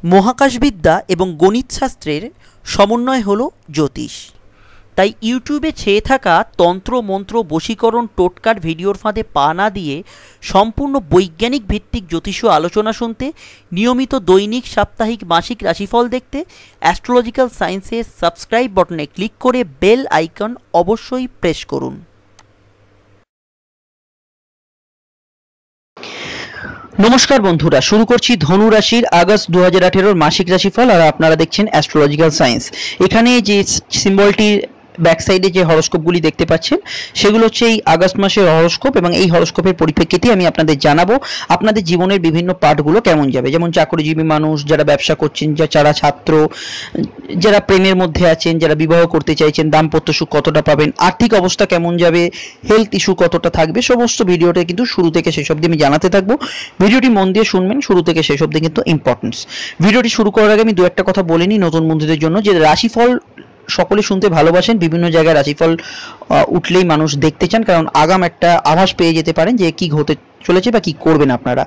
মহাকাশবিদ্যা এবং গণিতশাস্ত্রের সমন্বয় হলো জ্যোতিষ। তাই ইউটিউবে ছেয়ে থাকা তন্ত্র মন্ত্র বশীকরণ টোটকার ভিডিওর ফাঁদে পা না দিয়ে সম্পূর্ণ বৈজ্ঞানিক ভিত্তিক জ্যোতিষীয় আলোচনা শুনতে, নিয়মিত দৈনিক সাপ্তাহিক মাসিক রাশিফল দেখতে অ্যাস্ট্রোলজিক্যাল সায়েন্সের সাবস্ক্রাইব বাটনে ক্লিক করে বেল আইকন অবশ্যই প্রেস করুন। নমস্কার বন্ধুরা, শুরু করছি ধনু রাশির আগস্ট 2018 মাসিক রাশিফল। আর আপনারা দেখছেন অ্যাস্ট্রোলজিক্যাল সায়েন্স। এখানে যে সিম্বলটি ব্যাক সাইডে যে হরোস্কোপগুলি দেখতে পাচ্ছেন সেগুলো হচ্ছে এই আগস্ট মাসের হরোস্কোপ, এবং এই হরোস্কোপের পরিপ্রেক্ষিতে আমি আপনাদের জানাবো আপনাদের জীবনের বিভিন্ন পার্টগুলো কেমন যাবে। যেমন চাকরিজীবী মানুষ, যারা ব্যবসা করছেন, যারা ছাত্র, যারা প্রেমের মধ্যে আছেন, যারা বিবাহ করতে চাইছেন, দাম্পত্য সুখ কতটা পাবেন, আর্থিক অবস্থা কেমন যাবে, হেলথ ইস্যু কতটা থাকবে, সমস্ত ভিডিওটা কিন্তু শুরু থেকে শেষ অবধি আমি জানাতে থাকবো। ভিডিওটি মন দিয়ে শুনবেন, শুরু থেকে শেষ অবধি কিন্তু ইম্পর্টেন্স। ভিডিওটি শুরু করার আগে আমি দু একটা কথা বলে নিই নতুন বন্ধুদের জন্য, যে রাশিফল সকলে শুনতে ভালোবাসেন, বিভিন্ন জায়গায় রাশিফল উঠলেই মানুষ দেখতে চান, কারণ আগাম একটা আভাস পেয়ে যেতে পারেন যে কি হতে চলেছে বা কি করবেন আপনারা।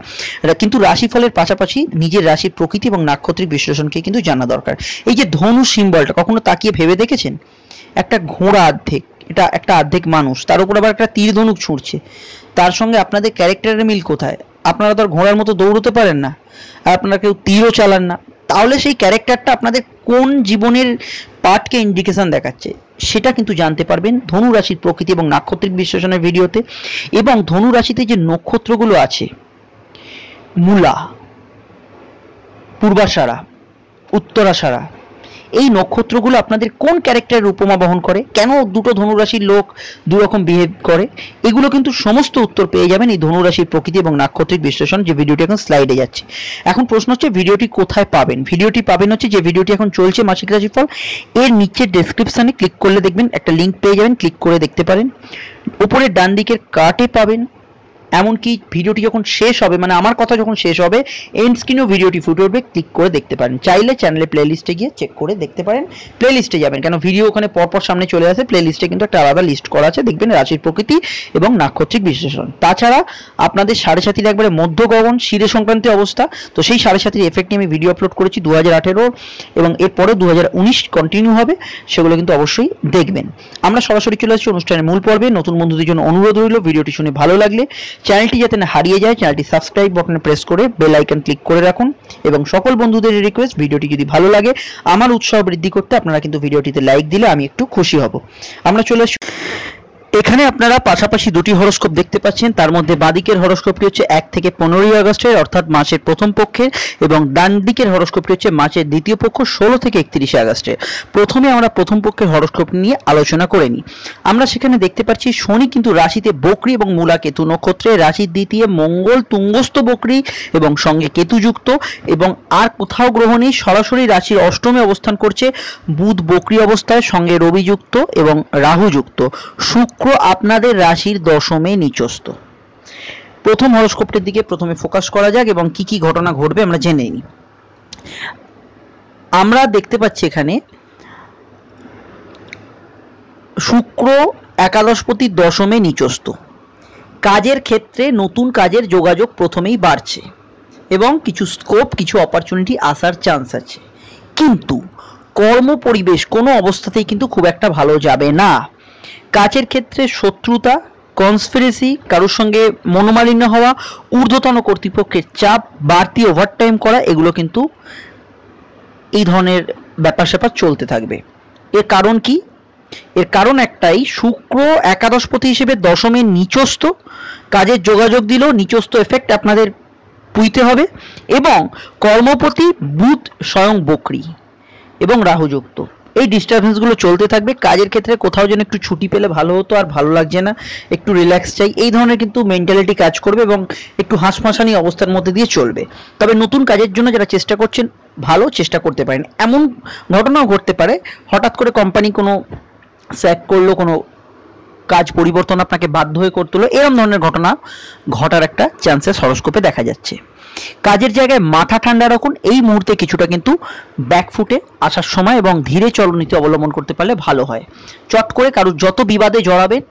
কিন্তু রাশিফলের পাশাপাশি নিজের রাশির প্রকৃতি এবং নাক্ষত্রিক বিশ্লেষণকে কিন্তু জানা দরকার। এই যে ধনু সিম্বলটা কখনো তাকিয়ে ভেবে দেখেছেন? একটা ঘোড়া অর্ধেক, এটা একটা অর্ধেক মানুষ, তার উপর আবার একটা তীর ধনুক ছুঁড়ছে, তার সঙ্গে আপনাদের ক্যারেক্টারের মিল কোথায়? আপনারা তো আর ঘোড়ার মতো দৌড়তে পারেন না, আর আপনারা কেউ তীরও চালান না, তাহলে সেই ক্যারেক্টারটা আপনাদের কোন জীবনের পার্টকে ইন্ডিকেশন দেখাচ্ছে সেটা কিন্তু জানতে পারবেন ধনু রাশির প্রকৃতি এবং নাক্ষত্রিক বিশ্লেষণের ভিডিওতে। এবং ধনু রাশিতে যে নক্ষত্রগুলো আছে, মূলা, পূর্বাষাঢ়া, উত্তরাষাঢ়া, এই নক্ষত্রগুলো আপনাদের কোন ক্যারেক্টারের উপমা বহন করে, কেন দুটো ধনুরাশির লোক দুরকম বিহেভ করে, এগুলো কিন্তু সমস্ত উত্তর পেয়ে যাবেন এই ধনুরাশির প্রকৃতি এবং নাক্ষত্রিক বিশ্লেষণ, যে ভিডিওটি এখন স্লাইডে যাচ্ছে। এখন প্রশ্ন হচ্ছে ভিডিওটি কোথায় পাবেন? ভিডিওটি পাবেন হচ্ছে, যে ভিডিওটি এখন চলছে মাসিক রাশিফল, এর নিচে ডেসক্রিপশনে ক্লিক করলে দেখবেন একটা লিঙ্ক পেয়ে যাবেন, ক্লিক করে দেখতে পারেন। উপরে ডান দিকের কার্টে পাবেন, এমনকি ভিডিওটি যখন শেষ হবে, মানে আমার কথা যখন শেষ হবে, এন্ড স্ক্রিনেও ভিডিওটি ফুটে উঠবে, ক্লিক করে দেখতে পারেন। চাইলে চ্যানেলে প্লে লিস্টে গিয়ে চেক করে দেখতে পারেন। প্লে লিস্টে যাবেন, কেন ভিডিও ওখানে পরপর সামনে চলে আসে, প্লে লিস্টে কিন্তু একটা আলাদা লিস্ট করা আছে, দেখবেন রাশির প্রকৃতি এবং নাক্ষত্রিক বিশ্লেষণ। তাছাড়া আপনাদের সাড়ে সাতির একবারে মধ্য গগন শিরে সংক্রান্তি অবস্থা, তো সেই সাড়ে সাতির এফেক্ট নিয়ে আমি ভিডিও আপলোড করেছি 2018, এবং এরপরে 2019 কন্টিনিউ হবে, সেগুলো কিন্তু অবশ্যই দেখবেন। আমরা সরাসরি চলে আসছি অনুষ্ঠানের মূল পর্বে। নতুন বন্ধুদের জন্য অনুরোধ রইল, ভিডিওটি শুনে ভালো লাগলে চ্যানেলটি যাতে না হারিয়ে যায়, চ্যানেলটি সাবস্ক্রাইব বাটনে প্রেস করে বেল আইকন ক্লিক করে রাখুন। এবং সকল বন্ধুদের রিকোয়েস্ট, ভিডিওটি যদি ভালো লাগে, আমার উৎসাহ বৃদ্ধি করতে আপনারা কিন্তু ভিডিওটিতে লাইক দিলে আমি একটু খুশি হব। আমরা চলে আসি, এখানে আপনারা পাশাপাশি দুটি হরোস্কোপ দেখতে পাচ্ছেন। তার মধ্যে বাঁদিকের হরোস্কোপটি হচ্ছে 1 থেকে 15 আগস্টের, অর্থাৎ মাসের প্রথম পক্ষের, এবং ডান দিকের হরোস্কোপটি হচ্ছে মাসের দ্বিতীয় পক্ষ 16 থেকে 31 আগস্টের। প্রথমে আমরা প্রথম পক্ষের হরোস্কোপ নিয়ে আলোচনা করে নিই। আমরা সেখানে দেখতে পাচ্ছি শনি কিন্তু রাশিতে বকরি এবং মূলা কেতু নক্ষত্রে, রাশির দ্বিতীয় মঙ্গল তুঙ্গস্থ বকরি এবং সঙ্গে কেতু যুক্ত, এবং আর কোথাও গ্রহ নেই, সরাসরি রাশির অষ্টমে অবস্থান করছে, বুধ বকরি অবস্থায়, সঙ্গে রবি যুক্ত এবং রাহু যুক্ত, শুক্র আপনাদের রাশির দশমে নিচস্থ। প্রথম হরোস্কোপটির দিকে প্রথমে ফোকাস করা যাক এবং কি কি ঘটনা ঘটবে আমরা জেনে নিই। আমরা দেখতে পাচ্ছি এখানে শুক্র একাদশপতির দশমে নিচস্থ। কাজের ক্ষেত্রে নতুন কাজের যোগাযোগ প্রথমেই বাড়ছে এবং কিছু স্কোপ, কিছু অপরচুনিটি আসার চান্স আছে, কিন্তু কর্ম পরিবেশ কোনো অবস্থাতেই কিন্তু খুব একটা ভালো যাবে না। কাজের ক্ষেত্রে শত্রুতা, কনস্পিরেসি, কারোর সঙ্গে মনোমালিন্য হওয়া, ঊর্ধ্বতন কর্তৃপক্ষের চাপ, বাড়তি ওভারটাইম করা, এগুলো কিন্তু এই ধরনের ব্যাপার স্যাপার চলতে থাকবে। এর কারণ কি? এর কারণ একটাই, শুক্র একাদশপতি হিসেবে দশমে নিচস্থ, কাজের যোগাযোগ দিলেও নিচস্থ এফেক্ট আপনাদের পুইতে হবে, এবং কর্মপতি বুধ স্বয়ং বকরি এবং রাহুযুক্ত, এই ডিস্টারবেন্সগুলো চলতে থাকবে। কাজের ক্ষেত্রে কোথাও যেন একটু ছুটি পেলে ভালো হতো, আর ভালো লাগছে না, একটু রিল্যাক্স চাই, এই ধরনের কিন্তু মেন্টালিটি কাজ করবে এবং একটু হাঁসফাঁসানি অবস্থার মধ্যে দিয়ে চলবে। তবে নতুন কাজের জন্য যারা চেষ্টা করছেন, ভালো চেষ্টা করতে পারেন। এমন ঘটনাও ঘটতে পারে, হঠাৎ করে কোম্পানি কোনো স্যাক করলো, কোনো কাজ পরিবর্তন আপনাকে বাধ্য হয়ে করতে হলো, এরকম ধরনের ঘটনা ঘটার একটা চান্সেস হরোস্কোপে দেখা যাচ্ছে। কাজের জায়গায় মাথা ঠান্ডা রাখুন, এই মুহূর্তে কিছুটা কিন্তু ব্যাকফুটে আসার সময়, এবং ধীরে চলনীতি অবলম্বন করতে পারলে ভালো হয়। চট করে কারো যত বিবাদে জড়াবেন,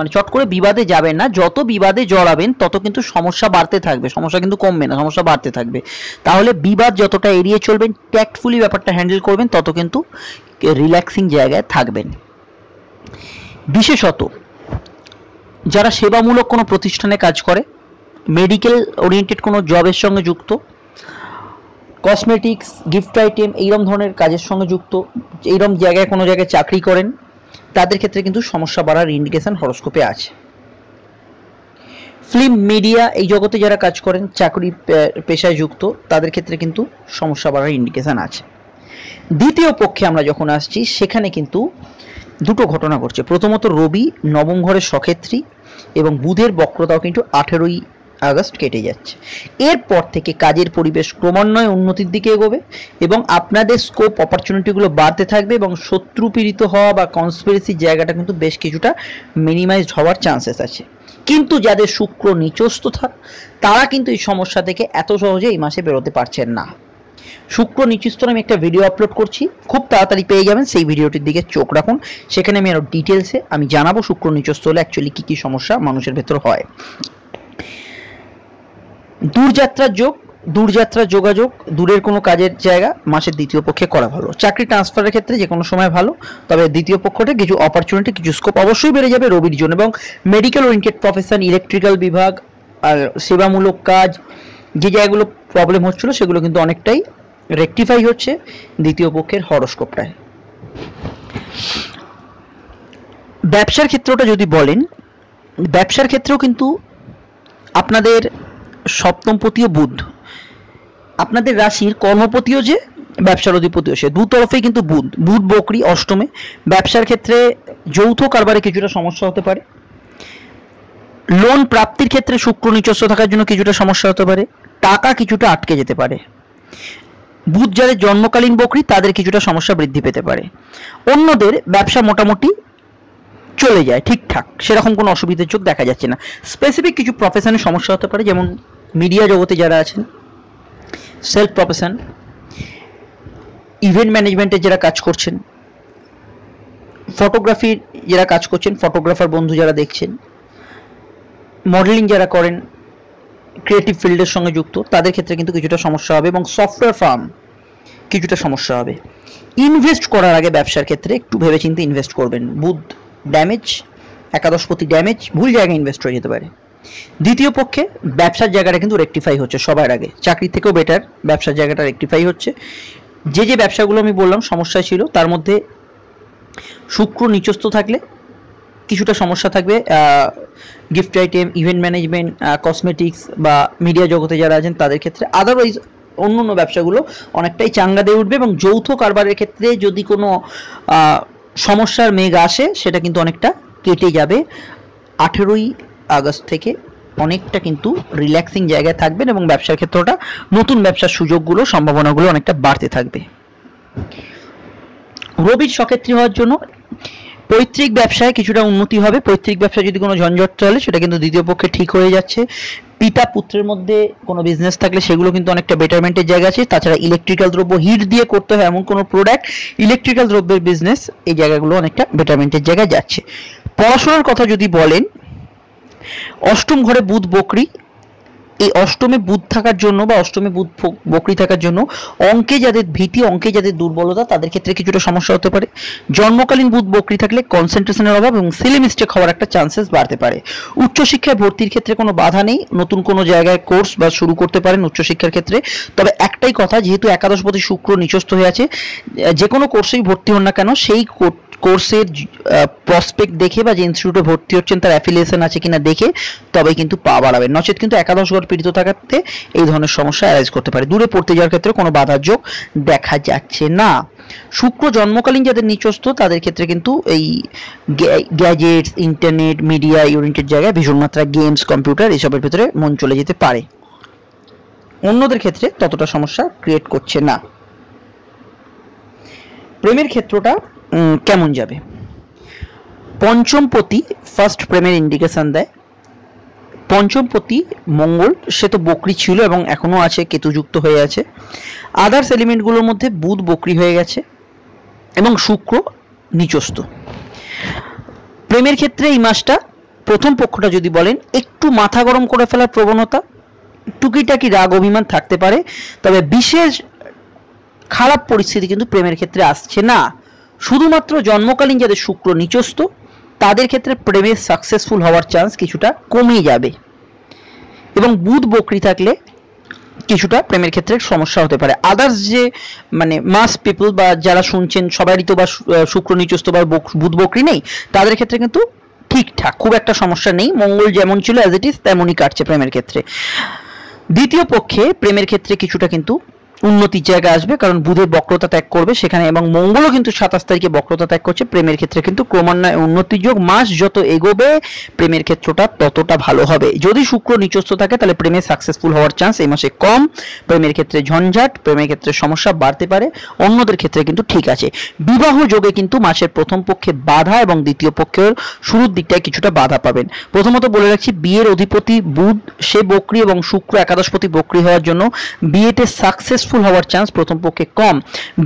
মানে চট করে বিবাদে যাবেন না, যত বিবাদে জড়াবেন তত কিন্তু সমস্যা বাড়তে থাকবে, সমস্যা কিন্তু কমবে না, সমস্যা বাড়তে থাকবে। তাহলে বিবাদ যতটা এড়িয়ে চলবেন, ট্যাক্টফুলি ব্যাপারটা হ্যান্ডেল করবেন, তত কিন্তু রিল্যাক্সিং জায়গায় থাকবেন। বিশেষত যারা সেবামূলক কোনো প্রতিষ্ঠানে কাজ করে, মেডিকেল ওরিয়েন্টেড কোনো জবের সঙ্গে যুক্ত, কসমেটিক্স, গিফট আইটেম এইরকম ধরনের কাজের সঙ্গে যুক্ত, এইরকম জায়গায় কোনো জায়গায় চাকরি করেন, তাদের ক্ষেত্রে কিন্তু সমস্যা বাড়ার ইন্ডিকেশন হরোস্কোপে আছে। ফিল্ম, মিডিয়া এই জগতে যারা কাজ করেন, চাকরি পেশায় যুক্ত, তাদের ক্ষেত্রে কিন্তু সমস্যা বাড়ার ইন্ডিকেশন আছে। দ্বিতীয় পক্ষে আমরা যখন আসছি, সেখানে কিন্তু দুটো ঘটনা ঘটছে। প্রথমত রবি নবম ঘরের সক্ষেত্রী এবং বুধের বক্রতাও কিন্তু 18ই আগস্ট কেটে যাচ্ছে। এরপর থেকে কাজের পরিবেশ ক্রমান্বয়ে উন্নতির দিকে এগোবে এবং আপনাদের স্কোপ অপরচুনিটিগুলো বাড়তে থাকবে এবং শত্রু পীড়িত হওয়া বা কনস্পিরেসির জায়গাটা কিন্তু বেশ কিছুটা মিনিমাইজড হওয়ার চান্সেস আছে। কিন্তু যাদের শুক্র নিচস্থ তারা কিন্তু এই সমস্যা থেকে এত সহজে এই মাসে বেরোতে পারছেন না। শুক্র নিচস্থ আমি একটা ভিডিও আপলোড করছি, খুব তাড়াতাড়ি পেয়ে যাবেন, সেই ভিডিওটির দিকে চোখ রাখুন। সেখানে আমি আরো ডিটেলসে আমি জানাবো শুক্র নিচস্থ হলে অ্যাকচুয়ালি কি কি সমস্যা মানুষের ভেতর হয়। দূরযাত্রার যোগ, দূরযাত্রার যোগাযোগ, দূরের কোনো কাজের জায়গা মাসের দ্বিতীয় পক্ষে করা ভালো। চাকরি ট্রান্সফারের ক্ষেত্রে যে কোনো সময় ভালো, তবে দ্বিতীয় পক্ষতে কিছু অপরচুনিটি, কিছু স্কোপ অবশ্যই বেড়ে যাবে রবির জন্য। এবং মেডিকেল ওরিয়েন্টেড প্রফেশন, ইলেকট্রিক্যাল বিভাগ আর সেবামূলক কাজ, যে জায়গাগুলো প্রবলেম হচ্ছিল সেগুলো কিন্তু অনেকটাই রেকটিফাই হচ্ছে দ্বিতীয় পক্ষের হরোস্কোপটায়। ব্যবসার ক্ষেত্রটা যদি বলেন, ব্যবসার ক্ষেত্রেও কিন্তু আপনাদের সপ্তমপতিও বুধ, আপনাদের রাশির কর্মপতিও যে, ব্যবসার অধিপতিও সে, দু তরফেই কিন্তু বুধ। বুধ বকরি অষ্টমে। ব্যবসার ক্ষেত্রে যৌথ কারবারে কিছুটা সমস্যা হতে পারে। লোন প্রাপ্তির ক্ষেত্রে শুক্র নিচস্থ থাকার জন্য কিছুটা সমস্যা হতে পারে। টাকা কিছুটা আটকে যেতে পারে। বুধ যাদের জন্মকালীন বকরি তাদের কিছুটা সমস্যা বৃদ্ধি পেতে পারে। অন্যদের ব্যবসা মোটামুটি চলে যায় ঠিকঠাক, সেরকম কোনো অসুবিধার চোখ দেখা যাচ্ছে না। স্পেসিফিক কিছু প্রফেশনে সমস্যা হতে পারে, যেমন মিডিয়া জগতে যারা আছেন, সেলফ প্রফেশন, ইভেন্ট ম্যানেজমেন্টে যারা কাজ করছেন, ফটোগ্রাফির যারা কাজ করছেন, ফটোগ্রাফার বন্ধু যারা দেখছেন, মডেলিং যারা করেন, ক্রিয়েটিভ ফিল্ডের সঙ্গে যুক্ত, তাদের ক্ষেত্রে কিন্তু কিছুটা সমস্যা হবে। এবং সফটওয়্যার ফার্ম কিছুটা সমস্যা হবে। ইনভেস্ট করার আগে ব্যবসার ক্ষেত্রে একটু ভেবেচিন্তে ইনভেস্ট করবেন। বুধ ড্যামেজ, একাদশপতি ড্যামেজ, ভুল জায়গায় ইনভেস্ট হয়ে যেতে পারে। দ্বিতীয় পক্ষে ব্যবসার জায়গাটা কিন্তু রেকটিফাই হচ্ছে সবার আগে, চাকরির থেকেও বেটার ব্যবসার জায়গাটা রেকটিফাই হচ্ছে। যে যে ব্যবসাগুলো আমি বললাম সমস্যায় ছিল, তার মধ্যে শুক্র নিচস্থ থাকলে কিছুটা সমস্যা থাকবে। Gift item, event management, cosmetics বা মিডিয়া জগতে যারা আছেন তাদের ক্ষেত্রে। আদারওয়াইজ অন্য অন্য ব্যবসাগুলো অনেকটাই চাঙ্গা দিয়ে উঠবে। এবং যৌথ কারবারের ক্ষেত্রে যদি কোনো সমস্যার মেঘ আসে, সেটা কিন্তু অনেকটা কেটে যাবে। 18ই আগস্ট থেকে অনেকটা কিন্তু রিল্যাক্সিং জায়গায় থাকবেন এবং ব্যবসার ক্ষেত্রটা, নতুন ব্যবসার সুযোগগুলো, সম্ভাবনাগুলো অনেকটা বাড়তে থাকবে। রবির সক্ষেত্রী হওয়ার জন্য পৈতৃক ব্যবসায় কিছুটা উন্নতি হবে। পৈতৃক ব্যবসায় যদি কোনো ঝঞ্ঝট চলে, সেটা কিন্তু দ্বিতীয় পক্ষে ঠিক হয়ে যাচ্ছে। পিতা পুত্রের মধ্যে কোনো বিজনেস থাকলে সেগুলো কিন্তু অনেকটা বেটারমেন্টের জায়গা আছে। তাছাড়া ইলেকট্রিক্যাল দ্রব্য, হিট দিয়ে করতে হয় এমন কোনো প্রোডাক্ট, ইলেকট্রিক্যাল দ্রব্যের বিজনেস, এই জায়গাগুলো অনেকটা বেটারমেন্টের জায়গায় যাচ্ছে। পড়াশোনার কথা যদি বলেন, অষ্টম ঘরে বুধ বকরি, এই অষ্টমে বুধ থাকার জন্য বা অষ্টমে বুধ বকরি থাকার জন্য অঙ্কে যাদের ভীতি, অঙ্কে যাদের দুর্বলতা, তাদের ক্ষেত্রে কিছুটা সমস্যা হতে পারে। জন্মকালীন বুধ বকরি থাকলে কনসেন্ট্রেশনের অভাব এবং সিলি মিস্টেক হওয়ার একটা চান্সেস বাড়তে পারে। উচ্চশিক্ষায় ভর্তির ক্ষেত্রে কোনো বাধা নেই, নতুন কোনো জায়গায় কোর্স বা শুরু করতে পারেন উচ্চশিক্ষার ক্ষেত্রে। তবে একটাই কথা, যেহেতু একাদশপতি শুক্র নিচস্থ হয়ে আছে, যে কোনো কোর্সেই ভর্তি হন না কেন, সেই কোর্সের প্রসপেক্ট দেখে বা যে ইনস্টিটিউটে ভর্তি হচ্ছেন তার অ্যাফিলিয়েশন আছে কিনা দেখে তবে কিন্তু পা বাড়াবেন, নচেত কিন্তু একাদশ ঘর পীড়িত থাকাতে এই ধরনের সমস্যা অ্যারাইজ করতে পারে। দূরে পড়তে যাওয়ার ক্ষেত্রে কোনো বাধার যোগ দেখা যাচ্ছে না। শুক্র জন্মকালীন যাদের নিচস্থ, তাদের ক্ষেত্রে কিন্তু এই গ্যাজেটস, ইন্টারনেট, মিডিয়া ওরিয়েন্টেড জায়গায় ভীষণ মাত্রা গেমস, কম্পিউটার এসবের ভেতরে মন চলে যেতে পারে। অন্যদের ক্ষেত্রে ততটা সমস্যা ক্রিয়েট করছে না। প্রেমের ক্ষেত্রটা কেমন যাবে? পঞ্চমপতি ফার্স্ট প্রেমের ইন্ডিকেশন দেয়। পঞ্চমপতি মঙ্গল, সে তো বকরি ছিল এবং এখনো আছে, কেতুযুক্ত হয়ে আছে। আদার্স এলিমেন্টগুলোর মধ্যে বুধ বকরি হয়ে গেছে এবং শুক্র নিচস্থ। প্রেমের ক্ষেত্রে এই মাসটা প্রথম পক্ষটা যদি বলেন একটু মাথা গরম করে ফেলার প্রবণতা, টুকিটাকি রাগ অভিমান থাকতে পারে, তবে বিশেষ খারাপ পরিস্থিতি কিন্তু প্রেমের ক্ষেত্রে আসছে না। শুধুমাত্র জন্মকালীন যাদের শুক্র নিচস্থ তাদের ক্ষেত্রে প্রেমে সাকসেসফুল হওয়ার চান্স কিছুটা কমে যাবে, এবং বুধ বকরি থাকলে কিছুটা প্রেমের ক্ষেত্রে সমস্যা হতে পারে। আদার্স যে মানে মাস পিপল বা যারা শুনছেন সবারই তো বা শুক্র নিচস্থ বা বুধ বকরি নেই, তাদের ক্ষেত্রে কিন্তু ঠিকঠাক, খুব একটা সমস্যা নেই। মঙ্গল যেমন ছিল অ্যাজ ইট ইজ তেমনই কাটছে প্রেমের ক্ষেত্রে। দ্বিতীয় পক্ষে প্রেমের ক্ষেত্রে কিছুটা কিন্তু উন্নতির জায়গা আসবে, কারণ বুধের বক্রতা ত্যাগ করবে সেখানে, এবং মঙ্গলও কিন্তু 27 তারিখে বক্রতা ত্যাগ করছে। প্রেমের ক্ষেত্রে কিন্তু ক্রমান্বয়ে উন্নতির যোগ, মাস যত এগোবে প্রেমের ক্ষেত্রটা ততটা ভালো হবে। যদি শুক্র নিচস্থ থাকে তাহলে প্রেমে সাকসেসফুল হওয়ার চান্স এই মাসে কম, প্রেমের ক্ষেত্রে ঝঞ্ঝাট, প্রেমের ক্ষেত্রে সমস্যা বাড়তে পারে। অন্যদের ক্ষেত্রে কিন্তু ঠিক আছে। বিবাহ যোগে কিন্তু মাসের প্রথম পক্ষে বাধা এবং দ্বিতীয় পক্ষের শুরুর দিকটায় কিছুটা বাধা পাবেন। প্রথমত বলে রাখছি, বিয়ের অধিপতি বুধ সে বকরি এবং শুক্র একাদশপতি বকরি হওয়ার জন্য বিয়েতে সাকসেসফুল হওয়ার চান্স প্রথম পক্ষে কম।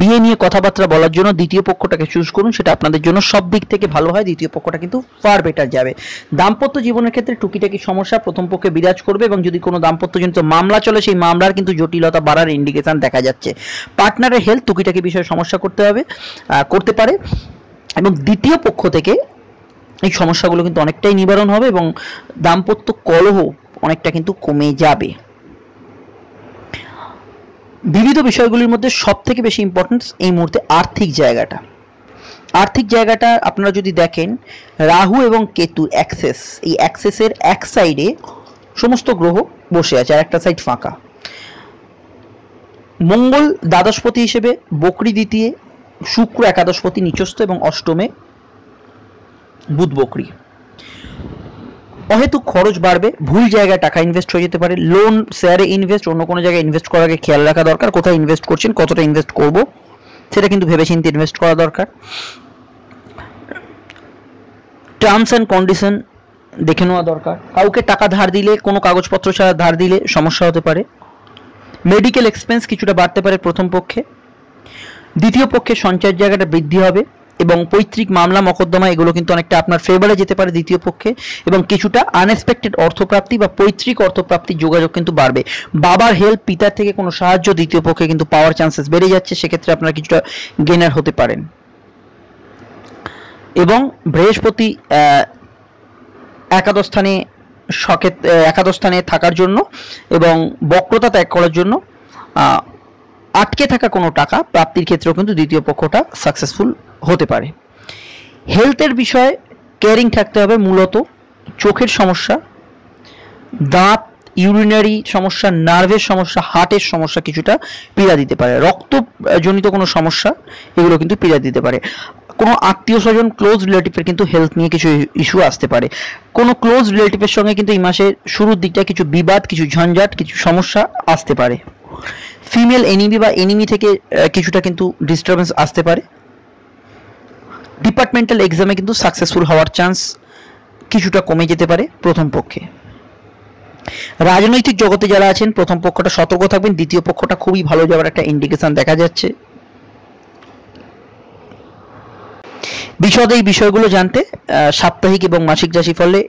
বিয়ে নিয়ে কথাবার্তা বলার জন্য দ্বিতীয় পক্ষটাকে চুজ করুন, সেটা আপনাদের জন্য সব দিক থেকে ভালো হয়। দ্বিতীয় পক্ষটা কিন্তু ফার বেটার যাবে। দাম্পত্য জীবনের ক্ষেত্রে টুকিটাকি সমস্যা প্রথম পক্ষে বিরাজ করবে, এবং যদি কোনো দাম্পত্যজনিত মামলা চলে সেই মামলার কিন্তু জটিলতা বাড়ার ইন্ডিকেশন দেখা যাচ্ছে। পার্টনারের হেলথ টুকিটাকি বিষয়ে সমস্যা করতে পারে, এবং দ্বিতীয় পক্ষ থেকে এই সমস্যাগুলো কিন্তু অনেকটাই নিবারণ হবে, এবং দাম্পত্য কলহ অনেকটা কিন্তু কমে যাবে। বিবিধ বিষয়গুলির মধ্যে সব থেকে বেশি ইম্পর্টেন্স এই মুহূর্তে আর্থিক জায়গাটা। আর্থিক জায়গাটা আপনারা যদি দেখেন, রাহু এবং কেতু অ্যাক্সেস, এই অ্যাক্সেসের এক সাইডে সমস্ত গ্রহ বসে আছে আর একটা সাইড ফাঁকা। মঙ্গল দ্বাদশপতি হিসেবে বকরি দ্বিতীয়, শুক্র একাদশপতি নিচস্থ এবং অষ্টমে বুধ বকরি। অহেতুক খরচ বাড়বে, ভুল জায়গায় টাকা ইনভেস্ট হয়ে যেতে পারে, লোন, শেয়ারে ইনভেস্ট, অন্য কোনো জায়গায় ইনভেস্ট করার আগে খেয়াল রাখা দরকার কোথায় ইনভেস্ট করছেন, কতটা ইনভেস্ট করব সেটা কিন্তু ভেবেচিন্তে ইনভেস্ট করা দরকার। টার্মস অ্যান্ড কন্ডিশন দেখে নেওয়া দরকার। কাউকে টাকা ধার দিলে, কোনো কাগজপত্র ছাড়া ধার দিলে সমস্যা হতে পারে। মেডিকেল এক্সপেন্স কিছুটা বাড়তে পারে প্রথম পক্ষে। দ্বিতীয় পক্ষে সঞ্চয়ের জায়গাটা বৃদ্ধি হবে, এবং পৈতৃক মামলা মকদ্দমা এগুলো কিন্তু অনেকটা আপনার ফেভারে যেতে পারে দ্বিতীয় পক্ষে, এবং কিছুটা আনএক্সপেক্টেড অর্থপ্রাপ্তি বা পৈতৃক অর্থপ্রাপ্তির যোগাযোগ কিন্তু বাড়বে। বাবার হেল্প, পিতার থেকে কোনো সাহায্য দ্বিতীয় পক্ষে কিন্তু পাওয়ার চান্সেস বেড়ে যাচ্ছে, সেক্ষেত্রে আপনারা কিছুটা গেনার হতে পারেন। এবং বৃহস্পতি একাদশ স্থানে থাকার জন্য এবং বক্রতা ত্যাগ করার জন্য আটকে থাকা কোনো টাকা প্রাপ্তির ক্ষেত্রেও কিন্তু দ্বিতীয় পক্ষটা সাকসেসফুল হতে পারে। হেলথের বিষয়ে কেয়ারিং থাকতে হবে, মূলত চোখের সমস্যা, দাঁত, ইউরিনারি সমস্যা, নার্ভের সমস্যা, হার্টের সমস্যা কিছুটা পীড়া দিতে পারে। রক্তজনিত কোনো সমস্যা এগুলো কিন্তু পীড়া দিতে পারে। কোনো আত্মীয় স্বজন, ক্লোজ রিলেটিভের কিন্তু হেলথ নিয়ে কিছু ইস্যু আসতে পারে। কোনো ক্লোজ রিলেটিভের সঙ্গে কিন্তু এই মাসের শুরুর দিকটা কিছু বিবাদ, কিছু ঝঞ্ঝাট, কিছু সমস্যা আসতে পারে। ফিমেল এনিমি বা এনিমি থেকে কিছুটা কিন্তু ডিস্টারবেন্স আসতে পারে। ডিপার্টমেন্টাল এক্সামে কিন্তু সাকসেসফুল হওয়ার চান্স কিছুটা কমে যেতে পারে প্রথম পক্ষে। রাজনৈতিক জগতে যারা আছেন প্রথম পক্ষটা সতর্ক থাকবেন, দ্বিতীয় পক্ষটা খুবই ভালো যাওয়ার একটা ইন্ডিকেশন দেখা যাচ্ছে। বিশদে এই বিষয়গুলো জানতে সাপ্তাহিক এবং মাসিক রাশিফলে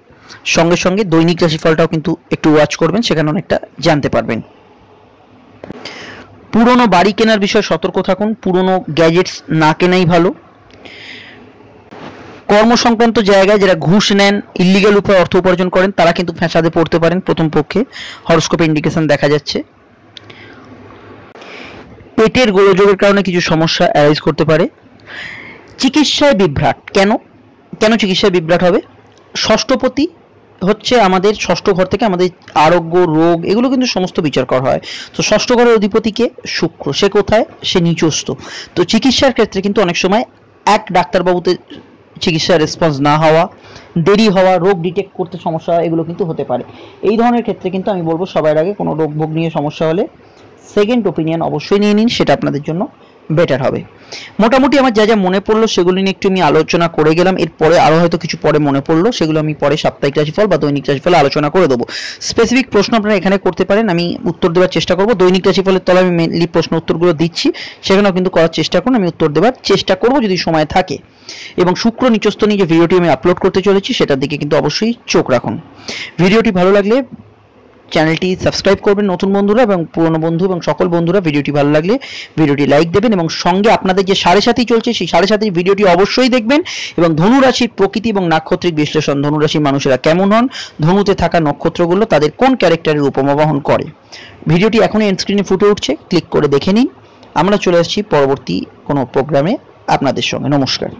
সঙ্গে সঙ্গে দৈনিক রাশিফলটাও কিন্তু একটু ওয়াচ করবেন, সেখানে অনেকটা জানতে পারবেন। পুরনো বাড়ি কেনার বিষয়ে সতর্ক থাকুন, পুরনো গ্যাজেটস না কেনাই ভালো। কর্ম সংক্রান্ত জায়গায় যারা ঘুষ নেন, ইলিগাল উপায়ে অর্থ উপার্জন করেন, তারা কিন্তু ফ্যাসাদে পড়তে পারেন প্রথম পক্ষে, হরোস্কোপে ইন্ডিকেশন দেখা যাচ্ছে। পেটের গোলযোগের কারণে কিছু সমস্যা অ্যারাইজ করতে পারে। চিকিৎসায় বিভ্রাট, কেন চিকিৎসায় বিভ্রাট হবে? ষষ্ঠপতি হচ্ছে আমাদের ষষ্ঠ ঘর থেকে আমাদের আরোগ্য, রোগ এগুলো কিন্তু সমস্ত বিচার করা হয়। তো ষষ্ঠ ঘরের অধিপতিকে শুক্র, সে কোথায়? সে নিচস্থ। তো চিকিৎসার ক্ষেত্রে কিন্তু অনেক সময় এক ডাক্তারবাবুতে চিকিৎসার রেসপন্স না হওয়া, দেরি হওয়া, রোগ ডিটেক্ট করতে সমস্যা এগুলো কিন্তু হতে পারে। এই ধরনের ক্ষেত্রে কিন্তু আমি বলবো সবার আগে কোনো রোগ ভোগ নিয়ে সমস্যা হলে সেকেন্ড ওপিনিয়ন অবশ্যই নিয়ে নিন, সেটা আপনাদের জন্য বেটার হবে। মোটামুটি আমার যা যা মনে পড়লো সেগুলো নিয়ে একটু আমি আলোচনা করে গেলাম। এরপরে আরও হয়তো কিছু পরে মনে পড়লো, সেগুলো আমি পরে সাপ্তাহিক রাশিফল বা দৈনিক রাশিফলে আলোচনা করে দেবো। স্পেসিফিক প্রশ্ন আপনারা এখানে করতে পারেন, আমি উত্তর দেওয়ার চেষ্টা করব। দৈনিক রাশিফলের তলায় আমি মেনলি প্রশ্ন উত্তরগুলো দিচ্ছি, সেখানেও কিন্তু করার চেষ্টা করুন, আমি উত্তর দেওয়ার চেষ্টা করব যদি সময় থাকে। এবং শুক্র নিচস্থ নিয়ে যে ভিডিওটি আমি আপলোড করতে চলেছি সেটার দিকে কিন্তু অবশ্যই চোখ রাখুন। ভিডিওটি ভালো লাগলে চ্যানেলটি সাবস্ক্রাইব করবেন নতুন বন্ধুরা, এবং পুরনো বন্ধু এবং সকল বন্ধুরা ভিডিওটি ভালো লাগলে ভিডিওটি লাইক দেবেন, এবং সঙ্গে আপনাদের যে 7.5 চলছে সেই 7.5 ভিডিওটি অবশ্যই দেখবেন। এবং ধনুরাশির প্রকৃতি এবং নাক্ষত্রিক বিশ্লেষণ, ধনুরাশির মানুষেরা কেমন হন, ধনুতে থাকা নক্ষত্রগুলো তাদের কোন ক্যারেক্টারের উপমা বহন করে, ভিডিওটি এখনই এন্ড স্ক্রিনে ফুটে উঠছে, ক্লিক করে দেখে নিন। আমরা চলে আসছি পরবর্তী কোনো প্রোগ্রামে আপনাদের সঙ্গে। নমস্কার।